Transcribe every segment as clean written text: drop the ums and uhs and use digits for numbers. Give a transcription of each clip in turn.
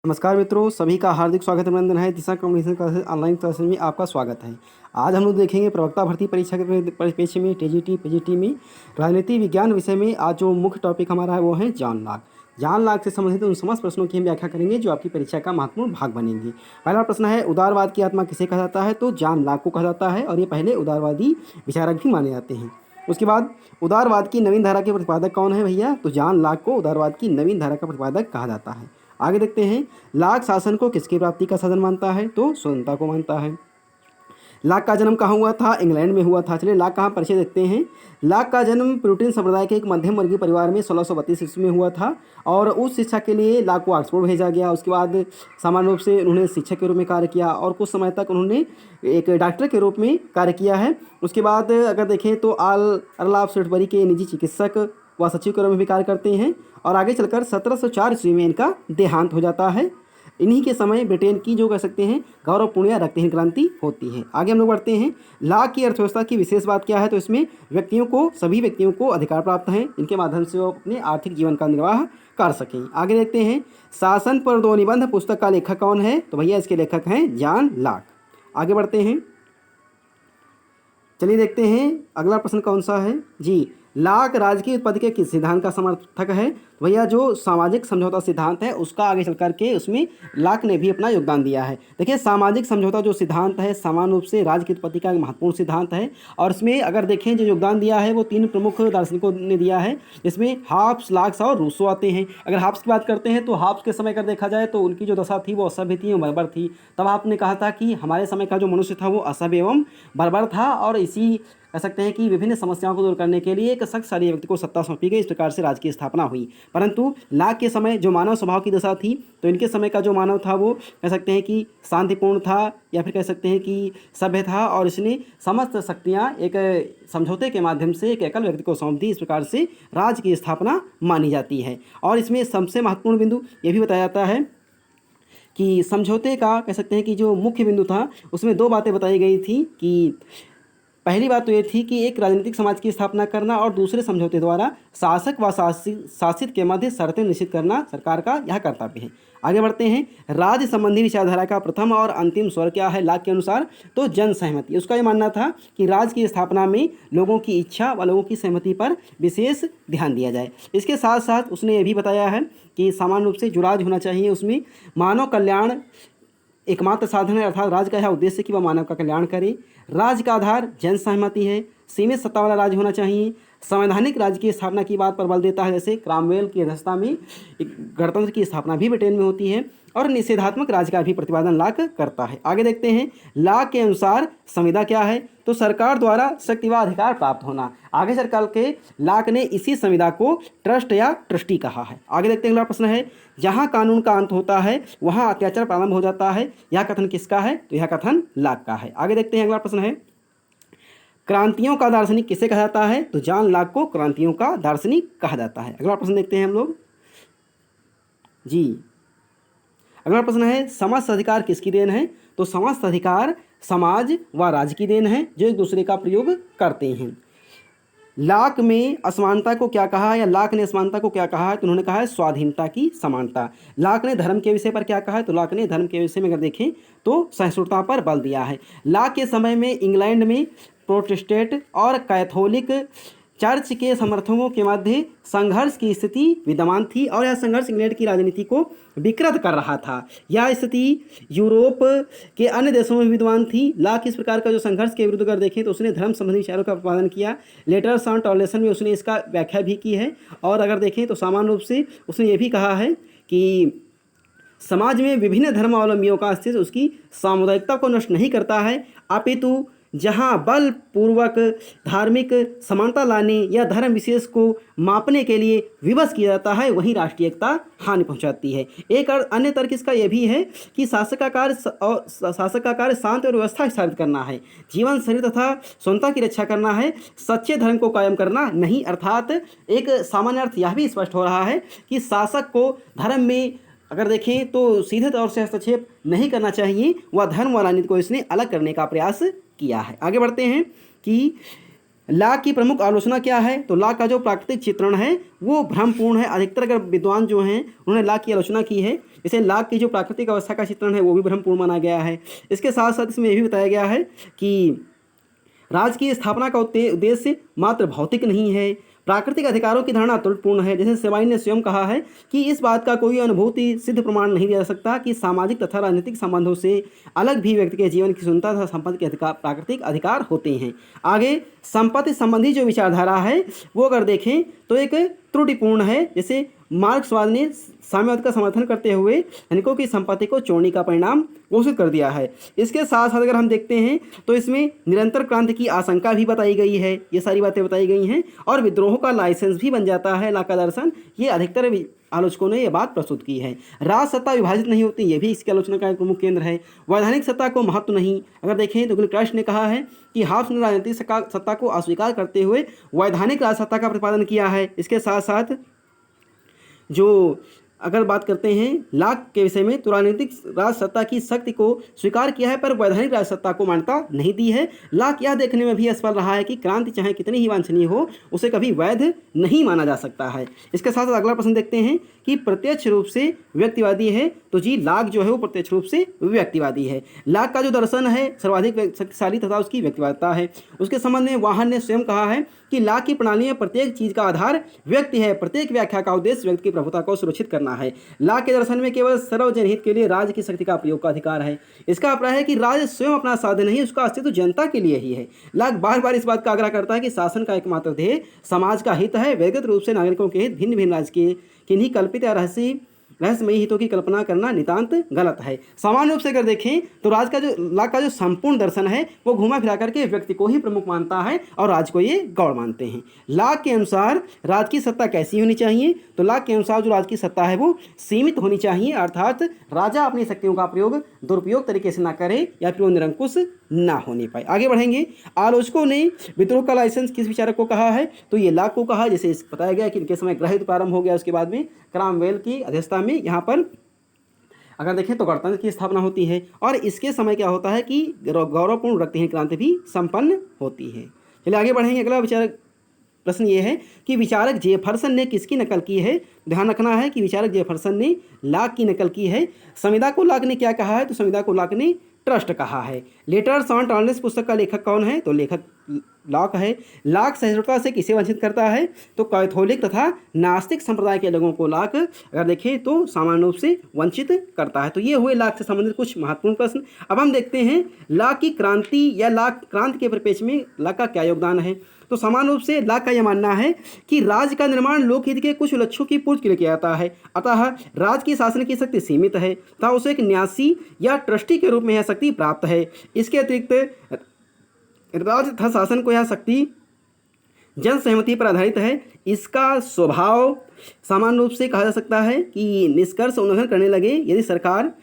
नमस्कार मित्रों, सभी का हार्दिक स्वागत अभिनंदन है। दिशा कम्युनिकेशन क्लासेस ऑनलाइन क्लासेस में आपका स्वागत है। आज हम लोग देखेंगे प्रवक्ता भर्ती परीक्षा के परिप्रेक्ष्य में टीजीटी पीजीटी में राजनीति विज्ञान विषय में आज जो मुख्य टॉपिक हमारा है वो है जॉन लॉक। जॉन लॉक से संबंधित उन समस्त प्रश्नों की हम व्याख्या करेंगे जो आपकी परीक्षा का महत्वपूर्ण भाग बनेंगे। पहला प्रश्न है, उदारवाद की आत्मा किसे कहा जाता है? तो जॉन लॉक को कहा जाता है और ये पहले उदारवादी विचारक भी माने जाते हैं। उसके बाद उदारवाद की नवीन धारा के प्रतिपादक कौन है भैया? तो जॉन लॉक को उदारवाद की नवीन धारा का प्रतिपादक कहा जाता है। आगे देखते हैं, लाक शासन को किसकी प्राप्ति का साधन मानता है? तो स्वतंत्रता को मानता है। लाक का जन्म कहाँ हुआ था? इंग्लैंड में हुआ था। चलिए लाक का परिचय देखते हैं। लाक का जन्म प्यूरिटन संप्रदाय के एक मध्यम वर्गीय परिवार में 1632 ईस्वी में हुआ था और उस शिक्षा के लिए लाक को ऑक्सफोर्ड भेजा गया। उसके बाद सामान्य रूप से उन्होंने शिक्षक के रूप में कार्य किया और कुछ समय तक उन्होंने एक डॉक्टर के रूप में कार्य किया है। उसके बाद अगर देखें तो अर्ल ऑफ सेटबरी के निजी चिकित्सक व सचिव के रूप में भी कार्य करते हैं और आगे चलकर 1704 ईस्वी में इनका देहांत हो जाता है। इन्हीं के समय ब्रिटेन की जो कह सकते हैं गौरवपूर्ण या रक्तहीन क्रांति होती है। आगे हम लोग बढ़ते हैं, लाक की अर्थव्यवस्था की विशेष बात क्या है? तो इसमें सभी व्यक्तियों को अधिकार प्राप्त हैं, इनके माध्यम से वो अपने आर्थिक जीवन का निर्वाह कर सकें। आगे देखते हैं, शासन पर 2 निबंध पुस्तक का लेखक कौन है? तो भैया इसके लेखक हैं जॉन लॉक। आगे बढ़ते हैं, चलिए देखते हैं अगला प्रश्न कौन सा है जी। लाक राजकीय उत्पत्ति के किस सिद्धांत का समर्थक है? भैया जो सामाजिक समझौता सिद्धांत है उसका आगे चल करके उसमें लाक ने भी अपना योगदान दिया है। देखिए सामाजिक समझौता जो सिद्धांत है सामान्य रूप से राज्य की उत्पत्ति का एक महत्वपूर्ण सिद्धांत है और इसमें अगर देखें जो योगदान दिया है वो 3 प्रमुख दार्शनिकों ने दिया है, जिसमें हाब्स, लाक्स और रूसो आते हैं। अगर हाब्स की बात करते हैं तो हाब्स के समय अगर देखा जाए तो उनकी जो दशा थी वो असभ्य थी और बर्बर थी। तब आपने कहा था कि हमारे समय का जो मनुष्य था वो असभ्य एवं बर्बर था और इसी कह सकते हैं कि विभिन्न समस्याओं को दूर करने के लिए एक शक्तिशाली व्यक्ति को सत्ता सौंपी गई। इस प्रकार से राज्य की स्थापना हुई। परंतु लाक के समय जो मानव स्वभाव की दशा थी तो इनके समय का जो मानव था वो कह सकते हैं कि शांतिपूर्ण था या फिर कह सकते हैं कि सभ्य था और इसने समस्त शक्तियाँ एक समझौते के माध्यम से एक एकल व्यक्ति को सौंप दी। इस प्रकार से राज्य की स्थापना मानी जाती है। और इसमें सबसे महत्वपूर्ण बिंदु ये भी बताया जाता है कि समझौते का कह सकते हैं कि जो मुख्य बिंदु था उसमें 2 बातें बताई गई थी कि पहली बात तो ये थी कि एक राजनीतिक समाज की स्थापना करना और दूसरे समझौते द्वारा शासक व शासित के मध्य शर्तें निश्चित करना सरकार का यह कर्तव्य है। आगे बढ़ते हैं, राज्य संबंधी विचारधारा का प्रथम और अंतिम स्वर क्या है लाक के अनुसार? तो जन सहमति। उसका ये मानना था कि राज्य की स्थापना में लोगों की इच्छा व लोगों की सहमति पर विशेष ध्यान दिया जाए। इसके साथ साथ उसने ये भी बताया है कि सामान्य रूप से जो राज्य होना चाहिए उसमें मानव कल्याण एकमात्र साधन है, अर्थात राज्य का यह उद्देश्य कि वह मानव का कल्याण करे। राज्य का आधार जन सहमति है। सीमित सत्ता वाला राज्य होना चाहिए। संवैधानिक राज्य की स्थापना की बात पर बल देता है, जैसे क्रामवेल की अध्यक्षता में एक गणतंत्र की स्थापना भी ब्रिटेन में होती है और निषेधात्मक राज्य का भी प्रतिपादन लाक करता है। आगे देखते हैं, लाक के अनुसार संविदा क्या है? तो सरकार द्वारा शक्ति व अधिकार प्राप्त होना। आगे चल के लाक ने इसी संविदा को ट्रस्ट या ट्रस्टी कहा है। आगे देखते हैं अगला प्रश्न है, जहाँ कानून का अंत होता है वहाँ अत्याचार प्रारंभ हो जाता है। यह कथन किसका है? तो यह कथन लाक का है। आगे देखते हैं अगला प्रश्न है, क्रांतियों का दार्शनिक किसे कहा जाता है? तो जॉन लॉक को क्रांतियों का दार्शनिक कहा जाता है। अगला प्रश्न देखते हैं हम लोग जी। अगला प्रश्न है, समस्त अधिकार किसकी देन है? तो समस्त अधिकार समाज व राज्य की देन है जो एक दूसरे का प्रयोग करते हैं। लाक में असमानता को क्या कहा है या लाक ने असमानता को क्या कहा है? तो उन्होंने कहा है स्वाधीनता की समानता। लाक ने धर्म के विषय पर क्या कहा है? तो लाक ने धर्म के विषय में अगर देखें तो सहिष्णुता पर बल दिया है। लाक के समय में इंग्लैंड में प्रोटेस्टेंट और कैथोलिक चर्च के समर्थकों के मध्य संघर्ष की स्थिति विद्यमान थी और यह संघर्ष इंग्लैंड की राजनीति को विकृत कर रहा था। यह स्थिति यूरोप के अन्य देशों में विद्यमान थी। लाक इस प्रकार का जो संघर्ष के विरुद्ध अगर देखें तो उसने धर्म संबंधी विचारों का प्रतिपादन किया। लेटर्स ऑन टॉलरेशन में उसने इसका व्याख्या भी की है और अगर देखें तो सामान्य रूप से उसने ये भी कहा है कि समाज में विभिन्न धर्मावलंबियों का अस्तित्व उसकी सामुदायिकता को नष्ट नहीं करता है, अपितु जहाँ बलपूर्वक धार्मिक समानता लाने या धर्म विशेष को मापने के लिए विवश किया जाता है वहीं राष्ट्रीय एकता हानि पहुंचाती है। एक अन्य तर्क इसका यह भी है कि शासक का कार्य शांति और व्यवस्था स्थापित करना है, जीवन शरीर तथा स्वतंत्रता की रक्षा करना है, सच्चे धर्म को कायम करना नहीं। अर्थात एक सामान्य अर्थ यह भी स्पष्ट हो रहा है कि शासक को धर्म में अगर देखें तो सीधे तौर से हस्तक्षेप नहीं करना चाहिए, वह धर्म व राजनीति को इसने अलग करने का प्रयास किया है। आगे बढ़ते हैं कि लाक की प्रमुख आलोचना क्या है? तो लाक का जो प्राकृतिक चित्रण है वो भ्रमपूर्ण है। अधिकतर अगर विद्वान जो हैं उन्होंने लाक की आलोचना की है जैसे लाक की जो प्राकृतिक अवस्था का चित्रण है वो भी भ्रमपूर्ण माना गया है। इसके साथ साथ इसमें यह भी बताया गया है कि राज्य की स्थापना का उद्देश्य मात्र भौतिक नहीं है, प्राकृतिक अधिकारों की धारणा त्रुटिपूर्ण है। जैसे सेवाइन ने स्वयं कहा है कि इस बात का कोई अनुभूति सिद्ध प्रमाण नहीं दिया जा सकता कि सामाजिक तथा राजनीतिक संबंधों से अलग भी व्यक्ति के जीवन की सुंदरता तथा संपत्ति के अधिकार प्राकृतिक अधिकार होते हैं। आगे संपत्ति संबंधी जो विचारधारा है वो अगर देखें तो एक त्रुटिपूर्ण है। जैसे मार्क्सवाद ने साम्यवाद का समर्थन करते हुए धनिकों की संपत्ति को चोरी का परिणाम घोषित कर दिया है। इसके साथ साथ अगर हम देखते हैं तो इसमें निरंतर क्रांति की आशंका भी बताई गई है, ये सारी बातें बताई गई हैं, और विद्रोह का लाइसेंस भी बन जाता है लाक का दर्शन। ये अधिकतर आलोचकों ने यह बात प्रस्तुत की है। राज सत्ता विभाजित नहीं होती, ये भी इसकी आलोचना का एक प्रमुख केंद्र है। वैधानिक सत्ता को महत्व नहीं, अगर देखें तो गिलक्रास्ट ने कहा है कि हाब्स ने राजनीतिक सत्ता को अस्वीकार करते हुए वैधानिक राज सत्ता का प्रतिपादन किया है। इसके साथ साथ जो अगर बात करते हैं लाक के विषय में तो राजनीतिक राज सत्ता की शक्ति को स्वीकार किया है पर वैधानिक राज सत्ता को मान्यता नहीं दी है। लाक यह देखने में भी असफल रहा है कि क्रांति चाहे कितनी ही वांछनीय हो उसे कभी वैध नहीं माना जा सकता है। इसके साथ साथ अगला प्रश्न देखते हैं कि प्रत्यक्ष रूप से व्यक्तिवादी है, तो जी लाक जो है वो प्रत्यक्ष रूप से व्यक्तिवादी है। लाक का जो दर्शन है सर्वाधिक शक्तिशाली तथा उसकी व्यक्तिवादिता है। उसके संबंध में वाहन ने स्वयं कहा है कि लाक की प्रणाली में प्रत्येक चीज का आधार व्यक्ति है, प्रत्येक व्याख्या का उद्देश्य व्यक्ति की प्रभुता को सुरक्षित करना है। लाक के दर्शन में केवल सर्वजनहित के लिए राज्य की शक्ति का प्रयोग का अधिकार है। इसका अभिप्राय है कि राज्य स्वयं अपना साधन नहीं, उसका अस्तित्व जनता के लिए ही है। लाक बार बार इस बात का आग्रह करता है कि शासन का एकमात्र ध्येय समाज का हित है। व्यक्तिगत रूप से नागरिकों के हित भिन्न भिन्न राज्य के किन्हीं कल्पित या रहस्यमयी हितों की कल्पना करना नितांत गलत है। सामान्य रूप से अगर देखें तो लाक का जो संपूर्ण दर्शन है वो घुमा फिरा करके व्यक्ति को ही प्रमुख मानता है और राज्य को ये गौड़ मानते हैं। लाक के अनुसार राज्य की सत्ता कैसी होनी चाहिए, तो लाक के अनुसार जो राज्य की सत्ता है वो सीमित होनी चाहिए, अर्थात राजा अपनी शक्तियों का प्रयोग दुरुपयोग तरीके से ना करे या फिर वो निरंकुश ना होने पाए। आगे बढ़ेंगे। आलोचकों ने विद्रोह का लाइसेंस किस विचारक को कहा है, तो ये लाक को कहा। जैसे बताया गया कि इनके समय गृह युद्ध प्रारंभ हो गया, उसके बाद में क्रामवेल की अध्यक्षता में यहाँ पर अगर देखें तो गणतंत्र की स्थापना होती है और इसके समय क्या होता है कि गौरवपूर्ण रक्तहीन क्रांति भी संपन्न होती है। चलिए आगे बढ़ेंगे। अगला विचारक प्रश्न ये है कि विचारक जेफरसन ने किसकी नकल की है। ध्यान रखना है कि विचारक जेफरसन ने लाक की नकल की है। संविदा को लाक ने क्या कहा है, तो संविदा को लाक ने ट्रस्ट कहा है। लेटर्स ऑन टॉलरेंस पुस्तक का लेखक कौन है, तो लेखक लाक है। लाक सहिष्णुता से किसे वंचित करता है, तो कैथोलिक तथा नास्तिक संप्रदाय के लोगों को लाक अगर देखें तो सामान्य रूप से वंचित करता है। तो ये हुए लाक से संबंधित कुछ महत्वपूर्ण प्रश्न। अब हम देखते हैं लाक की क्रांति या लाक क्रांति के परिप्रेक्ष्य में लाक का क्या योगदान है। तो समान रूप से लाक का यह मानना है कि राज्य का निर्माण लोकहित के कुछ लक्ष्यों की पूर्ति के लिए किया जाता है, अतः राज्य की शासन की शक्ति सीमित है तथा उसे एक न्यासी या ट्रस्टी के रूप में यह शक्ति प्राप्त है। इसके अतिरिक्त राज्य तथा शासन को यह शक्ति जन सहमति पर आधारित है। इसका स्वभाव सामान्य रूप से कहा जा सकता है कि निष्कर्ष उल्लंघन करने लगे यदि सरकार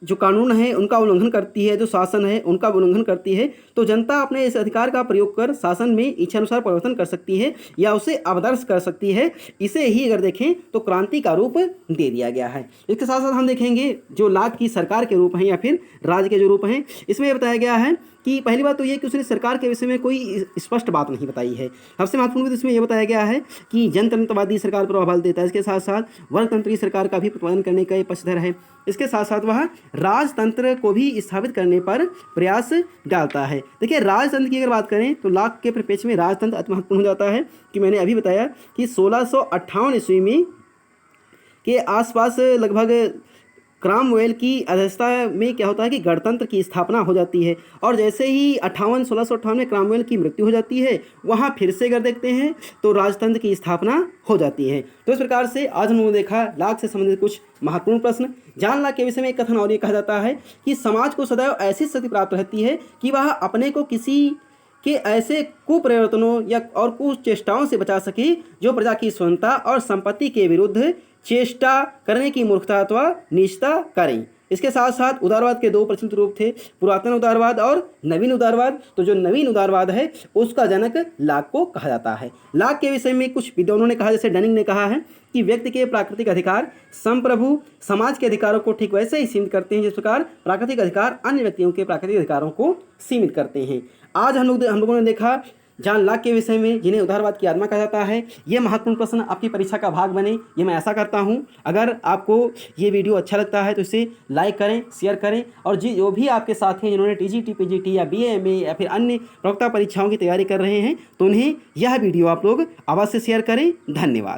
जो कानून है उनका उल्लंघन करती है, जो शासन है उनका उल्लंघन करती है, तो जनता अपने इस अधिकार का प्रयोग कर शासन में इच्छानुसार परिवर्तन कर सकती है या उसे अवदर्श कर सकती है। इसे ही अगर देखें तो क्रांति का रूप दे दिया गया है। इसके साथ साथ हम देखेंगे जो लाक की सरकार के रूप हैं या फिर राज्य के जो रूप हैं, इसमें यह बताया गया है कि पहली बात तो ये कि उसने सरकार के विषय में कोई स्पष्ट बात नहीं बताई है। सबसे महत्वपूर्ण इसमें यह बताया गया है कि जनतंत्रवादी सरकार पर प्रभाव देता है। इसके साथ साथ वर्गतंत्री सरकार का भी प्रतिपादन करने का पक्षधर है। इसके साथ साथ वह राजतंत्र को भी स्थापित करने पर प्रयास डालता है। देखिए राजतंत्र की अगर बात करें तो लाक के परिप्रेक्ष्य में राजतंत्र अति महत्वपूर्ण हो जाता है कि मैंने अभी बताया कि 1658 ईस्वी में के आसपास लगभग क्रामवेल की अध्यक्षता में क्या होता है कि गणतंत्र की स्थापना हो जाती है और जैसे ही 1658 में क्रामवेल की मृत्यु हो जाती है वहाँ फिर से अगर देखते हैं तो राजतंत्र की स्थापना हो जाती है। तो इस प्रकार से आज हम लोगों ने देखा लाक से संबंधित कुछ महत्वपूर्ण प्रश्न। जॉन लाक के विषय में एक कथन और ये कहा जाता है कि समाज को सदैव ऐसी शक्ति प्राप्त रहती है कि वह अपने को किसी के ऐसे कुप्रवर्तनों या और कुचेष्टाओं से बचा सके जो प्रजा की स्वतंत्रता और संपत्ति के विरुद्ध चेष्टा करने की मूर्खता अथवा नीचता करें। इसके साथ साथ उदारवाद के दो प्रचलित रूप थे, पुरातन उदारवाद और नवीन उदारवाद। तो जो नवीन उदारवाद है उसका जनक लाक को कहा जाता है। लाक के विषय में कुछ विद्वानों ने कहा, जैसे डनिंग ने कहा है कि व्यक्ति के प्राकृतिक अधिकार संप्रभु समाज के अधिकारों को ठीक वैसे ही सीमित करते हैं जिस प्रकार प्राकृतिक अधिकार अन्य व्यक्तियों के प्राकृतिक अधिकारों को सीमित करते हैं। आज हम लोगों ने देखा जॉन लॉक के विषय में, जिन्हें उदारवाद की आत्मा कहा जाता है। ये महत्वपूर्ण प्रश्न आपकी परीक्षा का भाग बने, ये मैं ऐसा करता हूँ। अगर आपको ये वीडियो अच्छा लगता है तो इसे लाइक करें, शेयर करें, और जो भी आपके साथी हैं जिन्होंने टीजीटी, पीजीटी या बीए, एमए या फिर अन्य प्रवक्ता परीक्षाओं की तैयारी कर रहे हैं, तो उन्हें यह वीडियो आप लोग अवश्य शेयर करें। धन्यवाद।